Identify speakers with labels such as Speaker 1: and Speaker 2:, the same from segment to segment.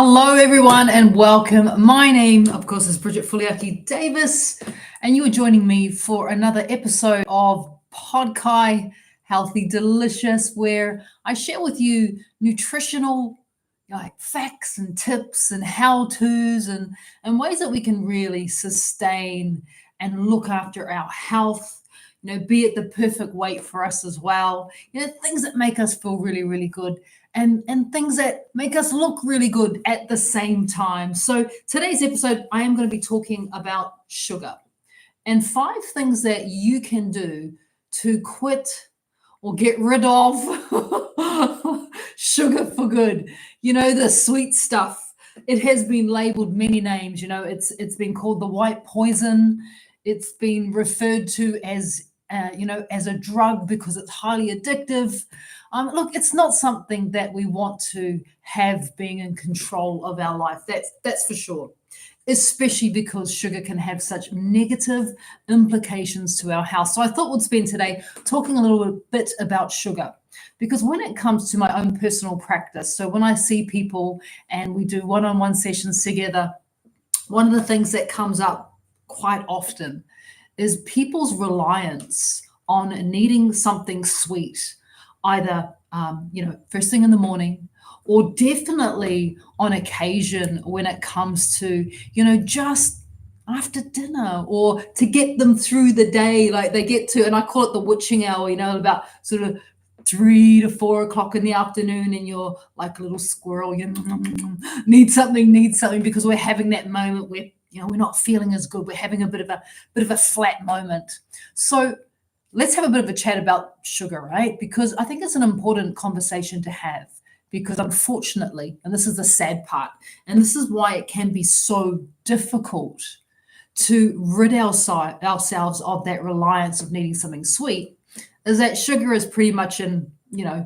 Speaker 1: Hello, everyone, and welcome. My name, of course, is Bridget Foliaki-Davis, and you are joining me for another episode of Podkai, Healthy Delicious, where I share with you nutritional facts and tips and how-tos and ways that we can really sustain and look after our health. Be it the perfect weight for us as well. Things that make us feel really, really good and things that make us look really good at the same time. So today's episode, I am going to be talking about sugar and 5 things that you can do to quit or get rid of sugar for good. The sweet stuff. It has been labeled many names. It's been called the white poison. It's been referred to as as a drug because it's highly addictive. Look, it's not something that we want to have being in control of our life. That's for sure, especially because sugar can have such negative implications to our health. So I thought we'd spend today talking a little bit about sugar, because when it comes to my own personal practice, so when I see people and we do one-on-one sessions together, one of the things that comes up quite often is people's reliance on needing something sweet, either first thing in the morning, or definitely on occasion when it comes to just after dinner, or to get them through the day. Like they get to, and I call it the witching hour, about sort of 3 to 4 o'clock in the afternoon, and you're like a little squirrel, need something, because we're having that moment where we're not feeling as good. We're having a bit of a flat moment. So let's have a bit of a chat about sugar, right? Because I think it's an important conversation to have, because unfortunately, and this is the sad part, and this is why it can be so difficult to rid ourselves of that reliance of needing something sweet, is that sugar is pretty much in,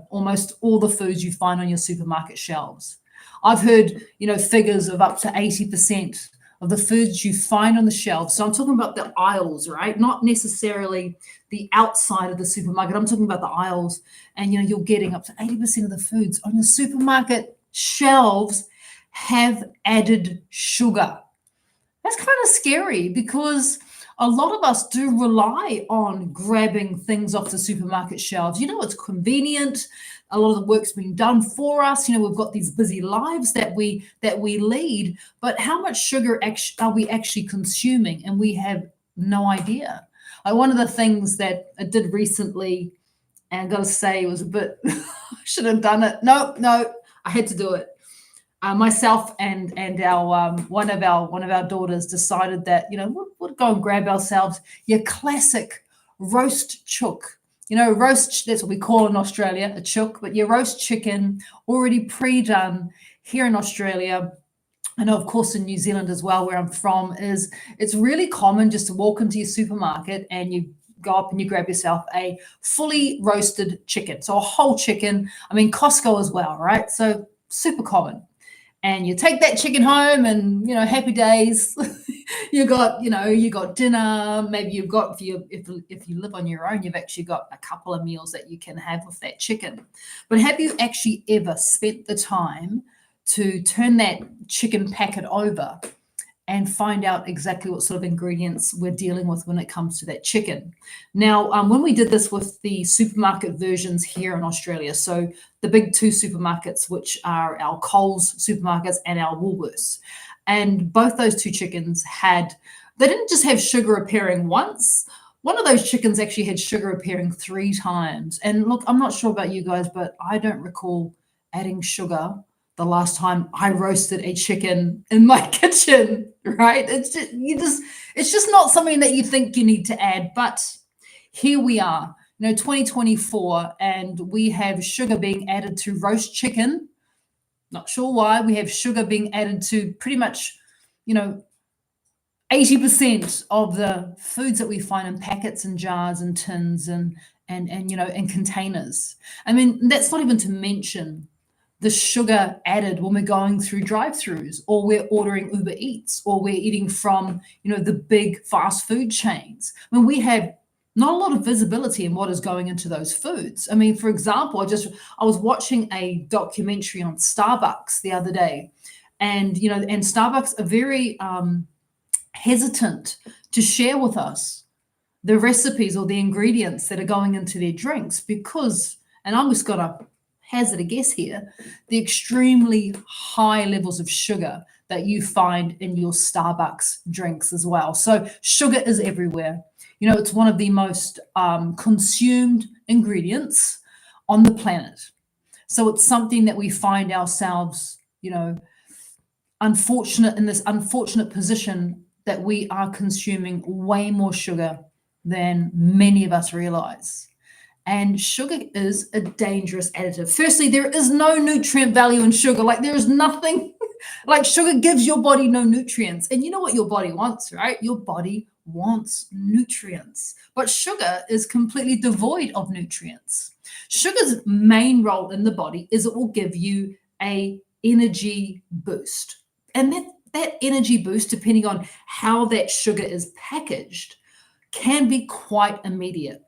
Speaker 1: almost all the foods you find on your supermarket shelves. I've heard, figures of up to 80% of the foods you find on the shelves. So I'm talking about the aisles, right? Not necessarily the outside of the supermarket. I'm talking about the aisles. And, you're getting up to 80% of the foods on your supermarket shelves have added sugar. That's kind of scary, because a lot of us do rely on grabbing things off the supermarket shelves. It's convenient. A lot of the work's been done for us. We've got these busy lives that we lead, but how much sugar are we actually consuming? And we have no idea. One of the things that I did recently, and I got to say, it was a bit, I should have done it. No, I had to do it. Myself and our one of our daughters decided that we'll go and grab ourselves your classic roast chook. Roast, that's what we call in Australia, a chook, but your roast chicken, already pre-done here in Australia. I know, of course, in New Zealand as well, where I'm from, it's really common just to walk into your supermarket and you go up and you grab yourself a fully roasted chicken. So a whole chicken. I mean, Costco as well, right? So super common. And you take that chicken home and, happy days. you got dinner. Maybe you've got, if you live on your own, you've actually got a couple of meals that you can have with that chicken. But have you actually ever spent the time to turn that chicken packet over and find out exactly what sort of ingredients we're dealing with when it comes to that chicken? Now, when we did this with the supermarket versions here in Australia, so the big 2 supermarkets, which are our Coles supermarkets and our Woolworths, and both those 2 chickens they didn't just have sugar appearing once. One of those chickens actually had sugar appearing 3 times. And look, I'm not sure about you guys, but I don't recall adding sugar the last time I roasted a chicken in my kitchen, right? It's just not something that you think you need to add. But here we are, 2024, and we have sugar being added to roast chicken. Not sure why. We have sugar being added to pretty much, 80% of the foods that we find in packets and jars and tins and in containers. I mean, that's not even to mention the sugar added when we're going through drive-throughs, or we're ordering Uber Eats, or we're eating from, the big fast food chains. I mean, we have not a lot of visibility in what is going into those foods. I mean, for example, I was watching a documentary on Starbucks the other day, And, and Starbucks are very hesitant to share with us the recipes or the ingredients that are going into their drinks because, and I'm just going to hazard a guess here, the extremely high levels of sugar that you find in your Starbucks drinks as well. So sugar is everywhere. It's one of the most consumed ingredients on the planet. So it's something that we find ourselves, unfortunate in this unfortunate position that we are consuming way more sugar than many of us realize. And sugar is a dangerous additive. Firstly, there is no nutrient value in sugar. Like there is nothing, like sugar gives your body no nutrients. And you know what your body wants, right? Your body wants nutrients. But sugar is completely devoid of nutrients. Sugar's main role in the body is it will give you a energy boost. And that energy boost, depending on how that sugar is packaged, can be quite immediate.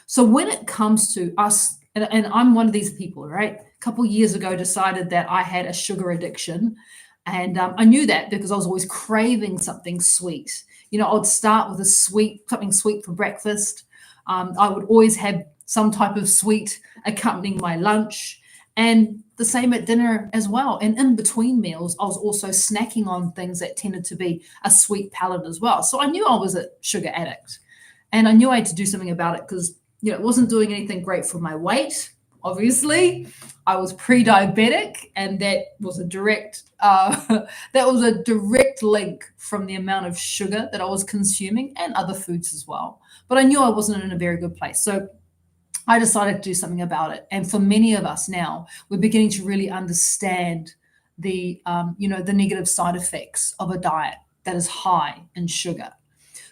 Speaker 1: So when it comes to us, and I'm one of these people, right? A couple of years ago, decided that I had a sugar addiction. And I knew that because I was always craving something sweet. I would start with something sweet for breakfast. I would always have some type of sweet accompanying my lunch. And the same at dinner as well. And in between meals, I was also snacking on things that tended to be a sweet palate as well. So I knew I was a sugar addict. And I knew I had to do something about it because, it wasn't doing anything great for my weight, obviously. I was pre-diabetic, and that was a direct link from the amount of sugar that I was consuming and other foods as well. But I knew I wasn't in a very good place. So I decided to do something about it. And for many of us now, we're beginning to really understand the negative side effects of a diet that is high in sugar.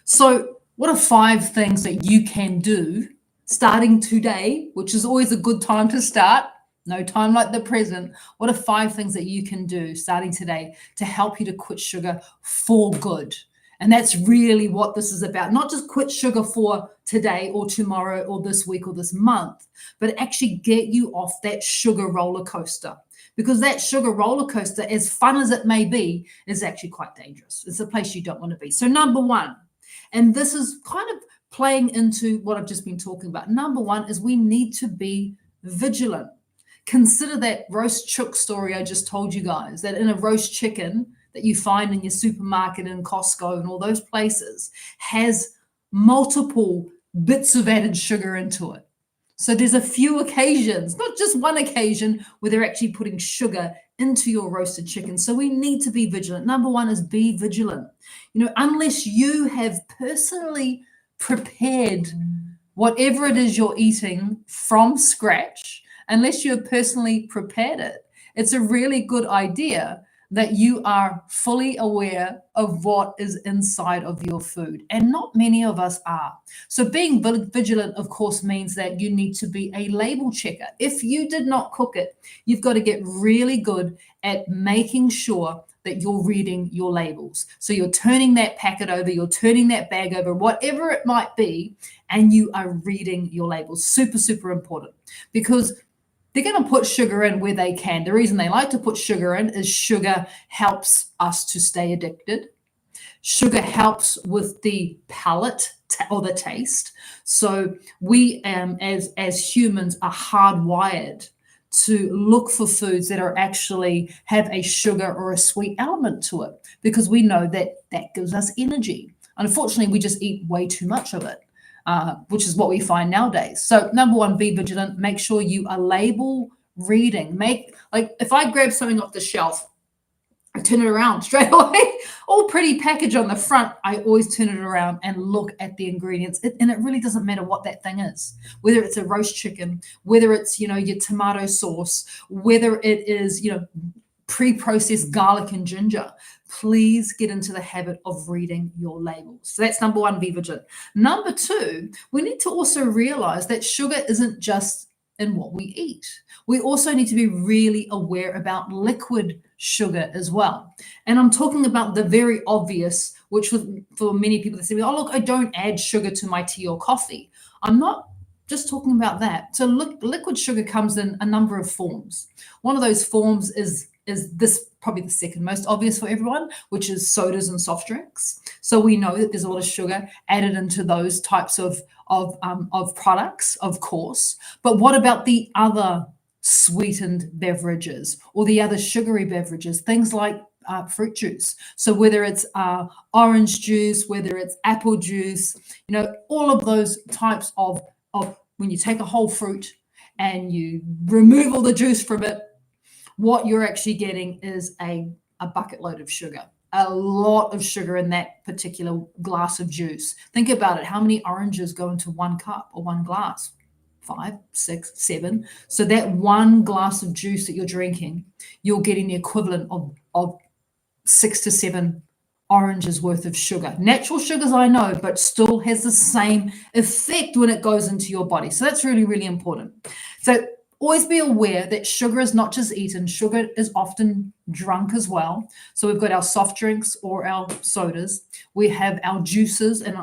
Speaker 1: So what are 5 things that you can do starting today, which is always a good time to start, no time like the present? What are 5 things that you can do starting today to help you to quit sugar for good? And that's really what this is about. Not just quit sugar for today or tomorrow or this week or this month, but actually get you off that sugar roller coaster. Because that sugar roller coaster, as fun as it may be, is actually quite dangerous. It's a place you don't want to be. So number 1, and this is kind of playing into what I've just been talking about. Number 1 is we need to be vigilant. Consider that roast chook story I just told you guys, that in a roast chicken that you find in your supermarket and Costco and all those places has multiple bits of added sugar into it. So there's a few occasions, not just one occasion, where they're actually putting sugar into your roasted chicken. So we need to be vigilant. Number 1 is be vigilant. Unless you have personally prepared whatever it is you're eating from scratch, unless you have personally prepared it, it's a really good idea that you are fully aware of what is inside of your food. And not many of us are. So being vigilant, of course, means that you need to be a label checker. If you did not cook it, you've got to get really good at making sure that you're reading your labels. So you're turning that packet over, you're turning that bag over, whatever it might be, and you are reading your labels. Super, super important, because they're going to put sugar in where they can. The reason they like to put sugar in is sugar helps us to stay addicted. Sugar helps with the palate or the taste. So we, as humans, are hardwired to look for foods that are actually have a sugar or a sweet element to it, because we know that that gives us energy. Unfortunately, we just eat way too much of it. Which is what we find nowadays. So number 1, be vigilant. Make sure you are label reading. If I grab something off the shelf, I turn it around straight away. All pretty package on the front, I always turn it around and look at the ingredients. And it really doesn't matter what that thing is, whether it's a roast chicken, whether it's, your tomato sauce, whether it is, pre-processed garlic and ginger. Please get into the habit of reading your labels. So that's number 1, be vigilant. Number 2, we need to also realize that sugar isn't just in what we eat. We also need to be really aware about liquid sugar as well. And I'm talking about the very obvious, which for many people, they say, oh, look, I don't add sugar to my tea or coffee. I'm not just talking about that. So liquid sugar comes in a number of forms. One of those forms is is this probably the second most obvious for everyone, which is sodas and soft drinks. So we know that there's a lot of sugar added into those types of products, of course. But what about the other sweetened beverages or the other sugary beverages, things like fruit juice? So whether it's orange juice, whether it's apple juice, all of those types of when you take a whole fruit and you remove all the juice from it, what you're actually getting is a bucket load of sugar, a lot of sugar in that particular glass of juice. Think about it. How many oranges go into one cup or one glass? 5, 6, 7. So that one glass of juice that you're drinking, you're getting the equivalent of 6 to 7 oranges worth of sugar. Natural sugars, I know, but still has the same effect when it goes into your body. So that's really, really important. So always be aware that sugar is not just eaten. Sugar is often drunk as well. So we've got our soft drinks or our sodas. We have our juices, and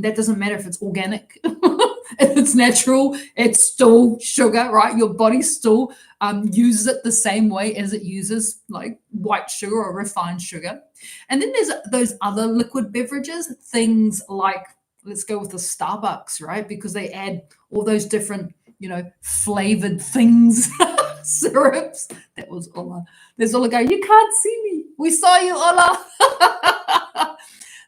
Speaker 1: that doesn't matter if it's organic, if it's natural, it's still sugar, right? Your body still uses it the same way as it uses like white sugar or refined sugar. And then there's those other liquid beverages, things like, let's go with the Starbucks, right? Because they add all those different flavored things, syrups. That was Ola. There's Ola going, you can't see me. We saw you, Ola.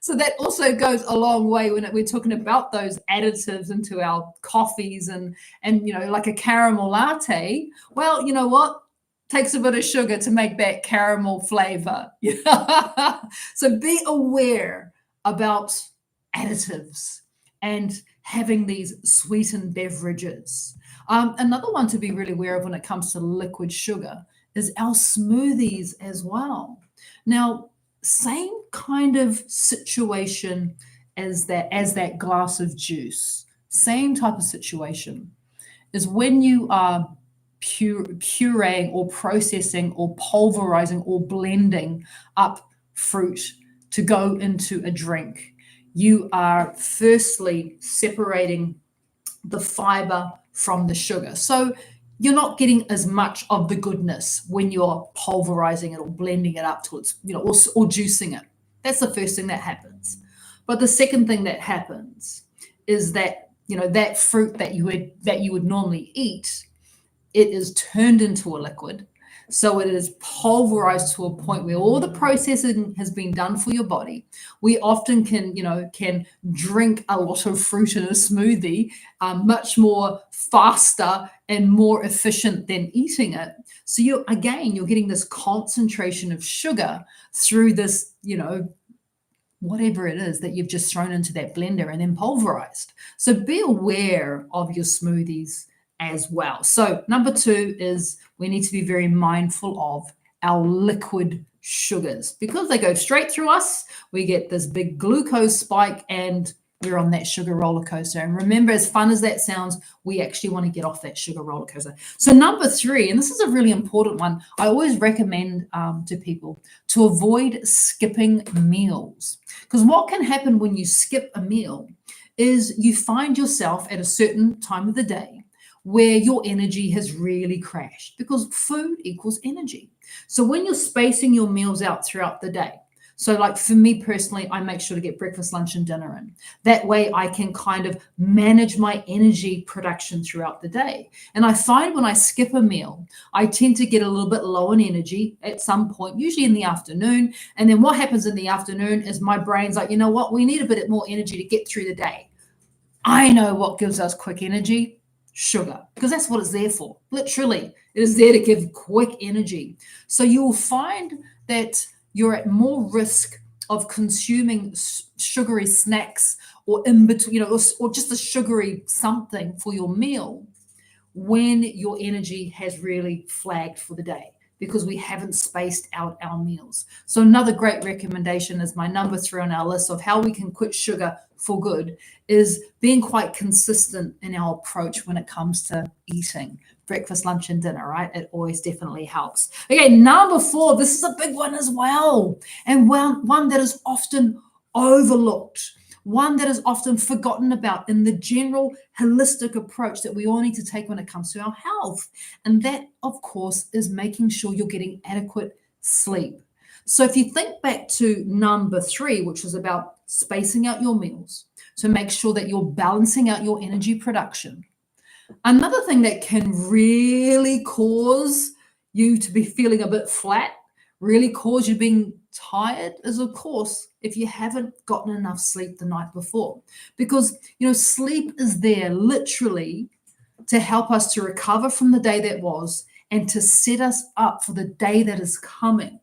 Speaker 1: So that also goes a long way when we're talking about those additives into our coffees and like a caramel latte. Well, you know what? Takes a bit of sugar to make that caramel flavor. So be aware about additives and having these sweetened beverages. Another one to be really aware of when it comes to liquid sugar is our smoothies as well. Now, same kind of situation as that glass of juice. Same type of situation is when you are pureeing or processing or pulverizing or blending up fruit to go into a drink. You are firstly separating the fiber from the sugar. So you're not getting as much of the goodness when you're pulverizing it or blending it up till it's, or juicing it. That's the first thing that happens. But the second thing that happens is that, that fruit that you would normally eat, it is turned into a liquid. So it is pulverized to a point where all the processing has been done for your body. We often can drink a lot of fruit in a smoothie much more faster and more efficient than eating it. So you're getting this concentration of sugar through this, whatever it is that you've just thrown into that blender and then pulverized. So be aware of your smoothies as well. So number 2 is we need to be very mindful of our liquid sugars because they go straight through us. We get this big glucose spike and we're on that sugar roller coaster. And remember, as fun as that sounds, we actually want to get off that sugar roller coaster. So number 3, and this is a really important one, I always recommend to people to avoid skipping meals. Because what can happen when you skip a meal is you find yourself at a certain time of the day where your energy has really crashed because food equals energy. So when you're spacing your meals out throughout the day, so like for me personally, I make sure to get breakfast, lunch, and dinner in. That way I can kind of manage my energy production throughout the day. And I find when I skip a meal, I tend to get a little bit low in energy at some point, usually in the afternoon. And then what happens in the afternoon is my brain's like, you know what, we need a bit more energy to get through the day. I know what gives us quick energy. Sugar, because that's what it's there for. Literally, it is there to give quick energy. So you'll find that you're at more risk of consuming sugary snacks or in between, or just a sugary something for your meal when your energy has really flagged for the day because we haven't spaced out our meals. So another great recommendation is my number 3 on our list of how we can quit sugar for good is being quite consistent in our approach when it comes to eating breakfast, lunch, and dinner, right? It always definitely helps. Okay, number 4, this is a big one as well, and one that is often overlooked, one that is often forgotten about in the general holistic approach that we all need to take when it comes to our health. And that, of course, is making sure you're getting adequate sleep. So if you think back to number 3, which was about spacing out your meals, to make sure that you're balancing out your energy production. Another thing that can really cause you to be feeling a bit flat, really cause you being tired, is of course if you haven't gotten enough sleep the night before. Because sleep is there literally to help us to recover from the day that was and to set us up for the day that is coming.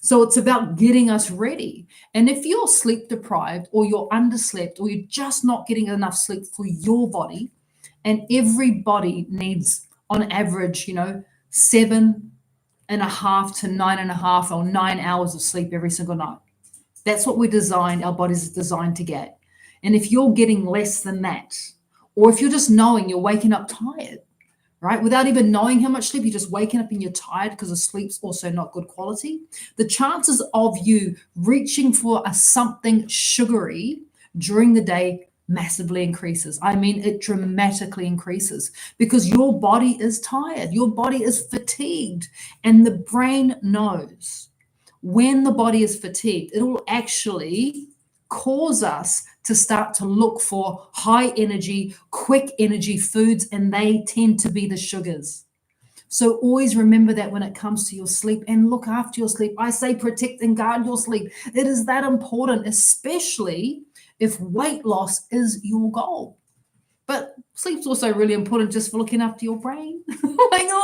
Speaker 1: So it's about getting us ready. And if you're sleep deprived or you're underslept or you're just not getting enough sleep for your body, and every body needs on average, 7.5 to 9.5 or 9 hours of sleep every single night. That's what our bodies are designed to get. And if you're getting less than that, or if you're just knowing you're waking up tired, right? Without even knowing how much sleep, you're just waking up and you're tired because the sleep's also not good quality. The chances of you reaching for something sugary during the day massively increases. I mean, it dramatically increases because your body is tired. Your body is fatigued. And the brain knows when the body is fatigued, it will actually cause us to start to look for high energy, quick energy foods, and they tend to be the sugars. So always remember that when it comes to your sleep, and look after your sleep. I say protect and guard your sleep. It is that important, especially if weight loss is your goal. But sleep's also really important just for looking after your brain.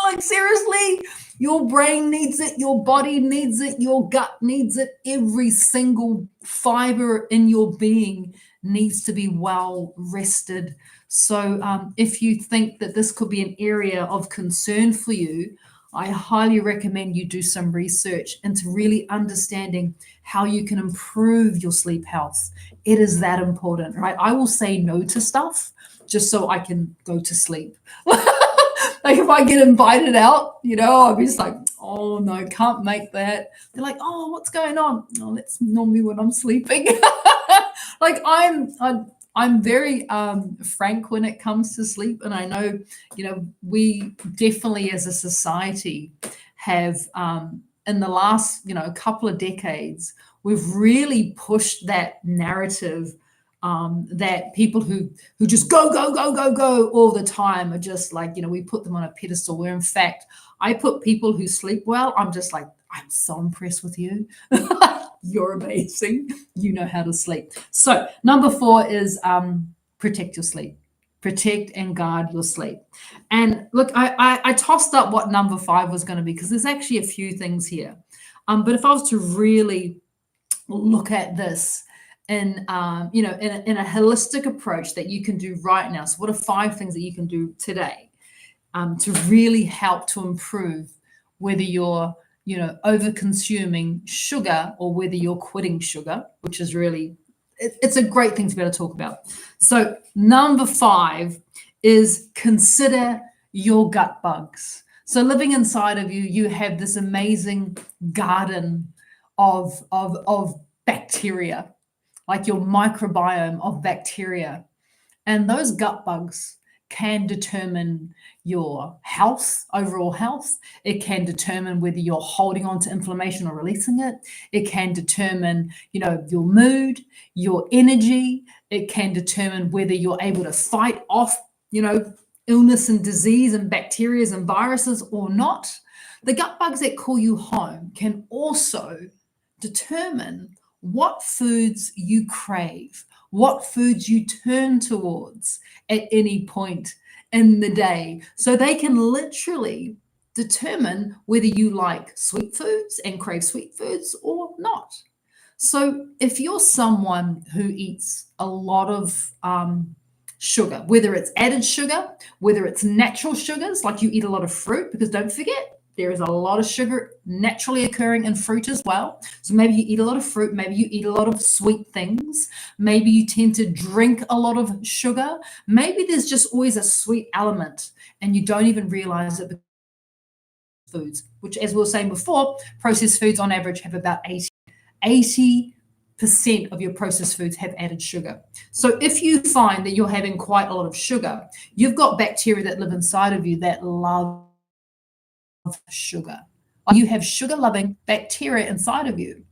Speaker 1: like seriously, your brain needs it, your body needs it, your gut needs it. Every single fiber in your being needs to be well rested. So if you think that this could be an area of concern for you, I highly recommend you do some research into really understanding how you can improve your sleep health. It is that important, right? I will say no to stuff just so I can go to sleep. Like if I get invited out, I'll be just like, oh no, can't make that. They're like, oh, what's going on? Oh, that's normally when I'm sleeping. Like I'm very frank when it comes to sleep. And I know, we definitely as a society have in the last, couple of decades, we've really pushed that narrative that people who just go all the time are just like, we put them on a pedestal, where in fact, I put people who sleep well, I'm just like, I'm so impressed with you. You're amazing. You know how to sleep. So number 4 is protect your sleep. Protect and guard your sleep. And look, I tossed up what number 5 was going to be because there's actually a few things here. But if I was to really look at this in a holistic approach that you can do right now. So what are 5 things that you can do today to really help to improve whether you're, over consuming sugar or whether you're quitting sugar, which is really, it's a great thing to be able to talk about. So number 5 is consider your gut bugs. So living inside of you, you have this amazing garden of bacteria, like your microbiome of bacteria. And those gut bugs can determine your health, overall health. It can determine whether you're holding on to inflammation or releasing it. It can determine, your mood, your energy. It can determine whether you're able to fight off, illness and disease and bacteria and viruses or not. The gut bugs that call you home can also determine what foods you crave, what foods you turn towards at any point in the day. So they can literally determine whether you like sweet foods and crave sweet foods or not. So if you're someone who eats a lot of sugar, whether it's added sugar, whether it's natural sugars, like you eat a lot of fruit, because don't forget, there is a lot of sugar naturally occurring in fruit as well. So maybe you eat a lot of fruit, maybe you eat a lot of sweet things, maybe you tend to drink a lot of sugar, maybe there's just always a sweet element and you don't even realize it. Foods, which as we were saying before, processed foods on average have about 80% of your processed foods have added sugar. So if you find that you're having quite a lot of sugar, you've got bacteria that live inside of you that love sugar. You have sugar-loving bacteria inside of you.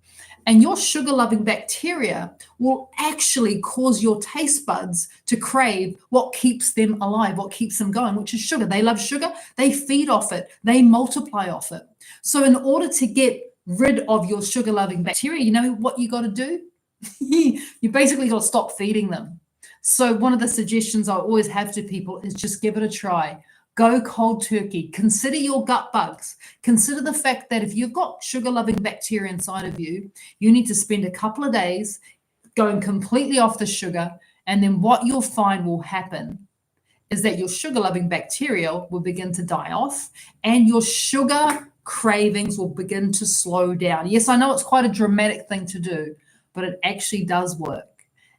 Speaker 1: And your sugar-loving bacteria will actually cause your taste buds to crave what keeps them alive, what keeps them going, which is sugar. They love sugar. They feed off it. They multiply off it. So in order to get rid of your sugar-loving bacteria, you know what you got to do? You basically got to stop feeding them. So one of the suggestions I always have to people is just give it a try. Go cold turkey. Consider your gut bugs. Consider the fact that if you've got sugar-loving bacteria inside of you, you need to spend a couple of days going completely off the sugar. And then what you'll find will happen is that your sugar-loving bacteria will begin to die off and your sugar cravings will begin to slow down. Yes, I know it's quite a dramatic thing to do, but it actually does work.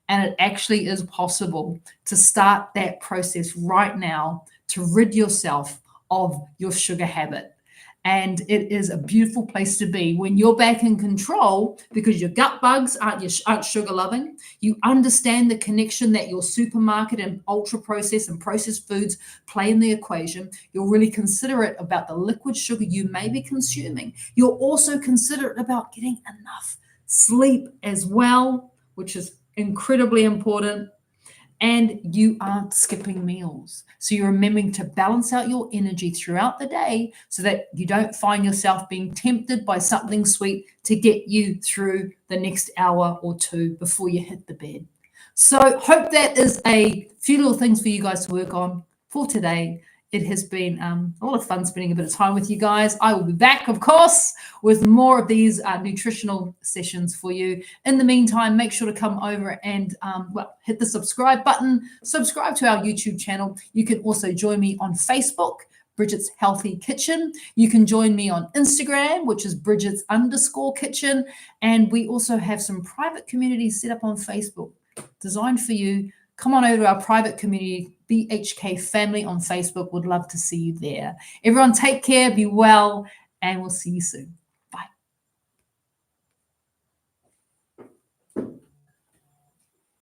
Speaker 1: And it actually is possible to start that process right now to rid yourself of your sugar habit. And it is a beautiful place to be when you're back in control because your gut bugs aren't sugar loving. You understand the connection that your supermarket and ultra processed and processed foods play in the equation. You're really considerate about the liquid sugar you may be consuming. You're also considerate about getting enough sleep as well, which is incredibly important. And you aren't skipping meals. So you're remembering to balance out your energy throughout the day so that you don't find yourself being tempted by something sweet to get you through the next hour or two before you hit the bed. So hope that is a few little things for you guys to work on for today. It has been a lot of fun spending a bit of time with you guys. I will be back, of course, with more of these nutritional sessions for you. In the meantime, make sure to come over and, hit the subscribe button. Subscribe to our YouTube channel. You can also join me on Facebook, Bridget's Healthy Kitchen. You can join me on Instagram, which is Bridget's_kitchen. And we also have some private communities set up on Facebook designed for you. Come on over to our private community, BHK Family on Facebook. Would love to see you there. Everyone take care, be well, and we'll see you soon.